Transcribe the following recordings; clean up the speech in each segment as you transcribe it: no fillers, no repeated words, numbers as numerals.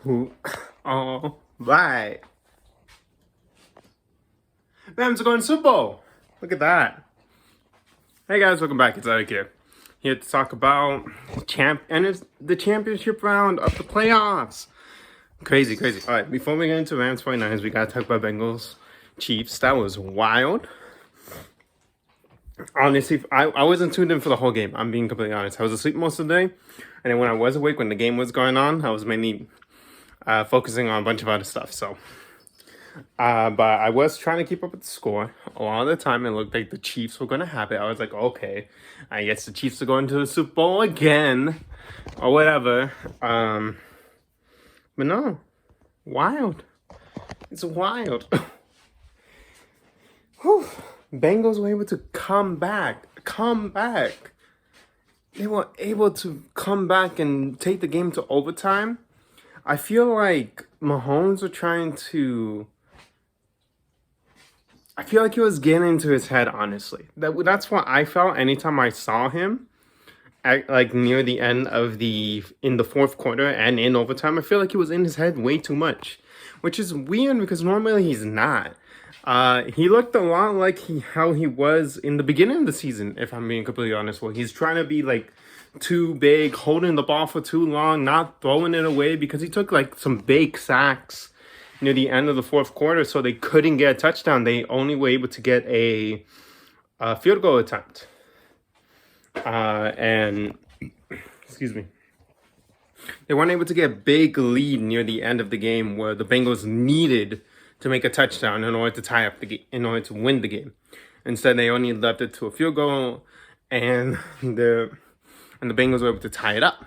Ooh. All right. Rams are going Super Bowl. Look at that. Hey guys, welcome back. It's Eric here to talk about the championship round of the playoffs. Crazy. All right, before we get into Rams 49ers, we gotta talk about Bengals Chiefs. That was wild. Honestly, I wasn't tuned in for the whole game. I'm being completely honest. I was asleep most of the day, and then when I was awake, when the game was going on, I was mainly focusing on a bunch of other stuff. But I was trying to keep up with the score. A lot of the time, it looked like the Chiefs were going to have it. I was like, okay, I guess the Chiefs are going to the Super Bowl again, or whatever. But no, wild. It's wild. Whew. Bengals were able to come back. They were able to come back and take the game to overtime. I feel like Mahomes were trying to... I feel like he was getting into his head, honestly. That's what I felt anytime I saw him. Like near the end of in the fourth quarter and in overtime, I feel like he was in his head way too much. Which is weird because normally he's not. He looked a lot like how he was in the beginning of the season, if I'm being completely honest. Well, he's trying to be like too big, holding the ball for too long, not throwing it away because he took like some big sacks near the end of the fourth quarter, so they couldn't get a touchdown. They only were able to get a field goal attempt. And excuse me. They weren't able to get a big lead near the end of the game where the Bengals needed to make a touchdown in order to tie up the game, in order to win the game. Instead, they only left it to a field goal, and the Bengals were able to tie it up.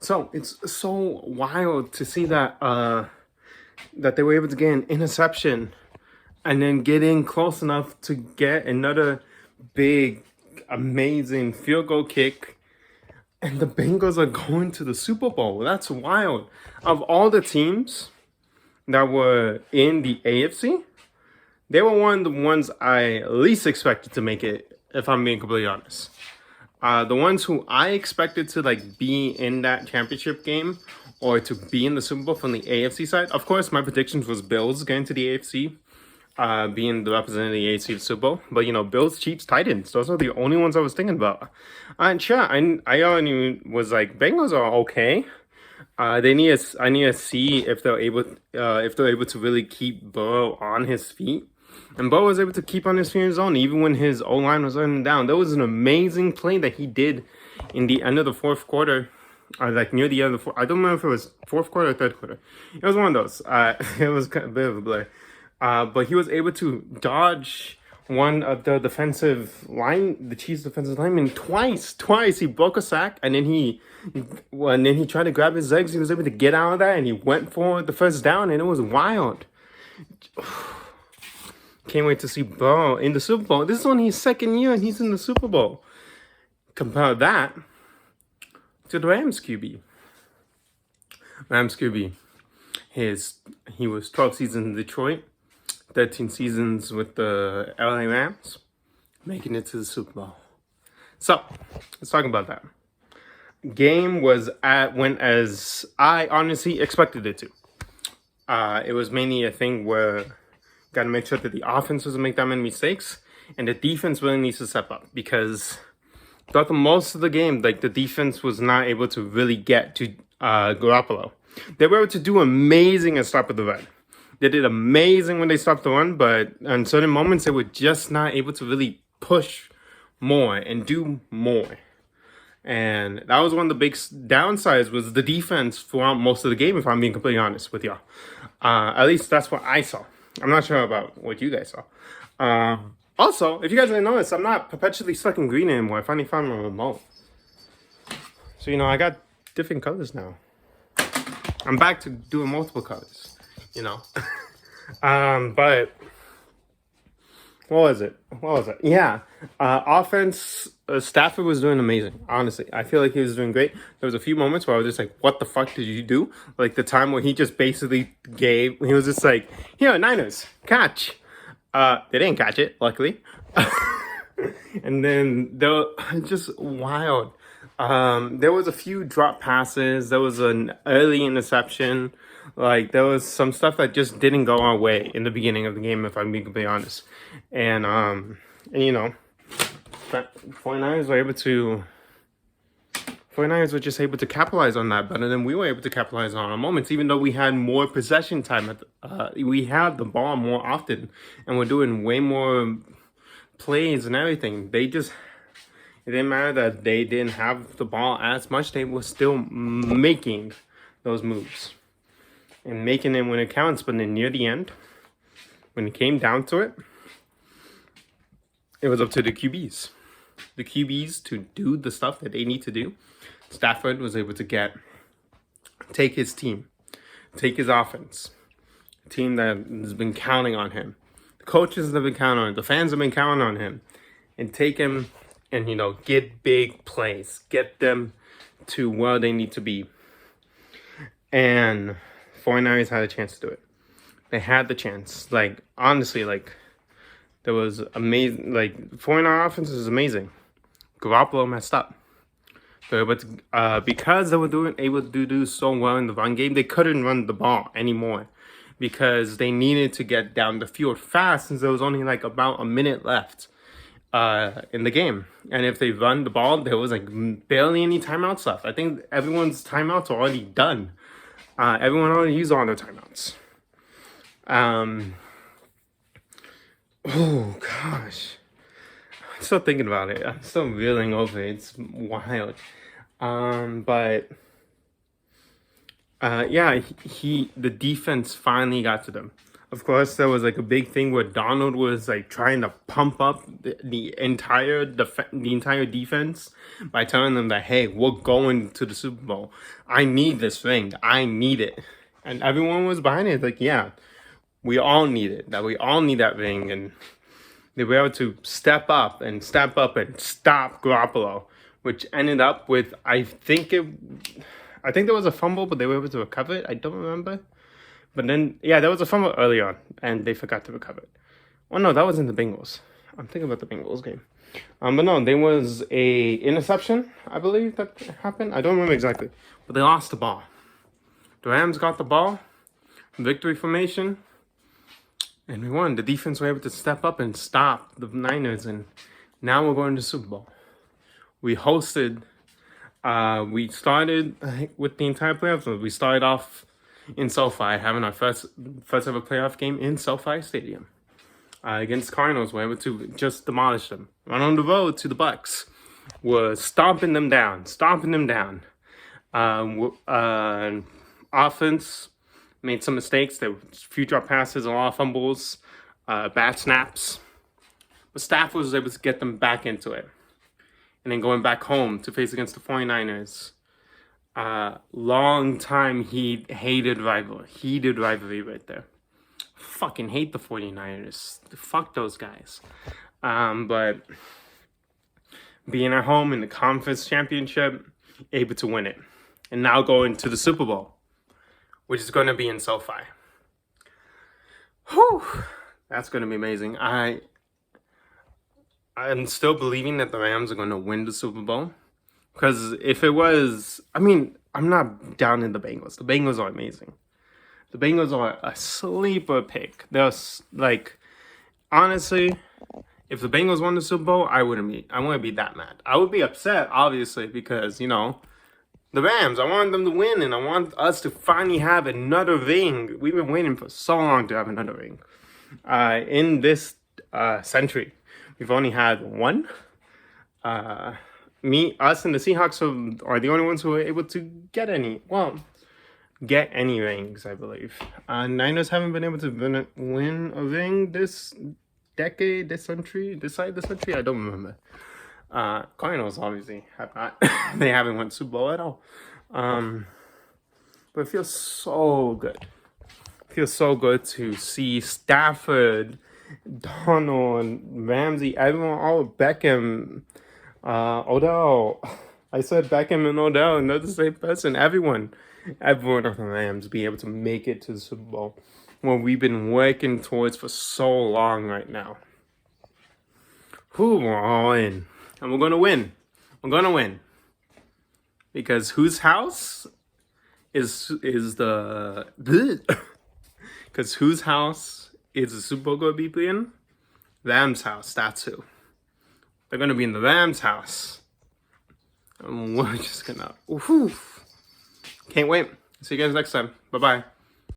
So it's so wild to see that that they were able to get an interception and then get in close enough to get another big, amazing field goal kick. And the Bengals are going to the Super Bowl. That's wild. Of all the teams that were in the AFC, they were one of the ones I least expected to make it, if I'm being completely honest. The ones who I expected to like be in that championship game or to be in the Super Bowl from the AFC side. Of course, my predictions was Bills getting to the AFC, being the representative of the AFC Super Bowl. But, you know, Bills, Chiefs, Titans, those are the only ones I was thinking about. And sure, I already was like, Bengals are okay. I need to see if they're able to really keep Burrow on his feet. And Burrow was able to keep on his feet on his own, even when his O-line was letting him down. There was an amazing play that he did in the end of the fourth quarter. Like near the end of the fourth. I don't remember if it was fourth quarter or third quarter. It was one of those. It was a bit of a blur. But he was able to dodge one of the Chiefs defensive linemen twice. He broke a sack, and then he tried to grab his legs. He was able to get out of that, and he went for the first down, and it was wild. Can't wait to see Burrow in the Super Bowl. This is only his second year, and he's in the Super Bowl. Compare that to the Rams QB. He was 12 seasons in Detroit, 13 seasons with the LA Rams, making it to the Super Bowl. So, let's talk about that. Game went as I honestly expected it to. It was mainly a thing where got to make sure that the offense doesn't make that many mistakes, and the defense really needs to step up because throughout most of the game, like the defense was not able to really get to Garoppolo. They were able to do amazing at stop of the run. They did amazing when they stopped the run, but in certain moments, they were just not able to really push more and do more. And that was one of the big downsides was the defense throughout most of the game, if I'm being completely honest with y'all. At least that's what I saw. I'm not sure about what you guys saw. Also, if you guys didn't notice, I'm not perpetually stuck in green anymore. I finally found my remote. So, you know, I got different colors now. I'm back to doing multiple colors, you know. But what was it? Yeah. Offense, Stafford was doing amazing, honestly. I feel like he was doing great. There was a few moments where I was just like, what the fuck did you do? Like the time where he just basically he was just like, here, Niners, catch. They didn't catch it, luckily. And then just wild. There was a few drop passes. There was an early interception. Like there was some stuff that just didn't go our way in the beginning of the game, if I'm being completely honest. And you know, 49ers were able to 49ers were just able to capitalize on that better than we were able to capitalize on our moments, even though we had more possession time. We had the ball more often, and we're doing way more plays and everything. It didn't matter that they didn't have the ball as much. They were still making those moves and making them when it counts. But then near the end, when it came down to it, it was up to the QBs. The QBs to do the stuff that they need to do. Stafford was able to take his team, take his offense, a team that has been counting on him. The coaches have been counting on him. The fans have been counting on him. And take him and, you know, get big plays. Get them to where they need to be. And 49ers had a chance to do it. They had the chance. Like, honestly, like, there was amazing. Like, 49ers offense is amazing. Garoppolo messed up. But because they were able to do so well in the run game, they couldn't run the ball anymore. Because they needed to get down the field fast since there was only like about a minute left in the game. And if they run the ball, there was like barely any timeouts left. I think everyone's timeouts are already done. Everyone already used all their timeouts. Oh gosh, I'm still thinking about it. I'm still reeling over it. It's wild. Yeah, the defense finally got to them. Of course, there was like a big thing where Donald was like trying to pump up the entire defense by telling them that, hey, we're going to the Super Bowl. I need this ring. I need it. And everyone was behind it. Like, yeah, we all need it. That we all need that ring. And they were able to step up and stop Garoppolo, which ended up with, I think there was a fumble, but they were able to recover it. I don't remember. But then, yeah, there was a fumble early on, and they forgot to recover it. Oh, no, that was in the Bengals. I'm thinking about the Bengals game. But no, there was a interception, I believe, that happened. I don't remember exactly. But they lost the ball. The Rams got the ball. Victory formation. And we won. The defense were able to step up and stop the Niners. And now we're going to the Super Bowl. We hosted... we started with the entire playoffs. We started off in SoFi, having our first ever playoff game in SoFi Stadium against Cardinals. We're able to just demolish them. Run on the road to the Bucks. We're stomping them down. Offense made some mistakes. There were a few drop passes, a lot of fumbles, bad snaps. But Stafford was able to get them back into it. And then going back home to face against the 49ers. Long time heated rivalry right there. Fucking hate the 49ers. Fuck those guys. But being at home in the conference championship, able to win it. And now going to the Super Bowl, which is going to be in SoFi. Whew. That's going to be amazing. I'm still believing that the Rams are going to win the Super Bowl. Because if it was... I mean, I'm not down in the Bengals. The Bengals are amazing. The Bengals are a sleeper pick. They're like... Honestly, if the Bengals won the Super Bowl, I wouldn't be that mad. I would be upset, obviously, because, you know... The Rams, I want them to win, and I want us to finally have another ring. We've been waiting for so long to have another ring. In this century, we've only had one. Us, and the Seahawks are the only ones who are able to get any rings, I believe. Niners haven't been able to win a ring this decade, this century, this side of the century. I don't remember. Cardinals obviously have not. They haven't won Super Bowl at all. But it feels so good. It feels so good to see Stafford, Donald, Ramsey, everyone, all Beckham, Odell. I said Beckham and Odell, and they're the same person. Everyone of the Rams be able to make it to the Super Bowl, what we've been working towards for so long right now. We're all in. And we're going to win. We're going to win. Because whose house is the because whose house is the Super Bowl gonna be in? Rams house. That's who. They're gonna be in the Rams house. And we're just gonna. Oof. Can't wait. See you guys next time. Bye bye.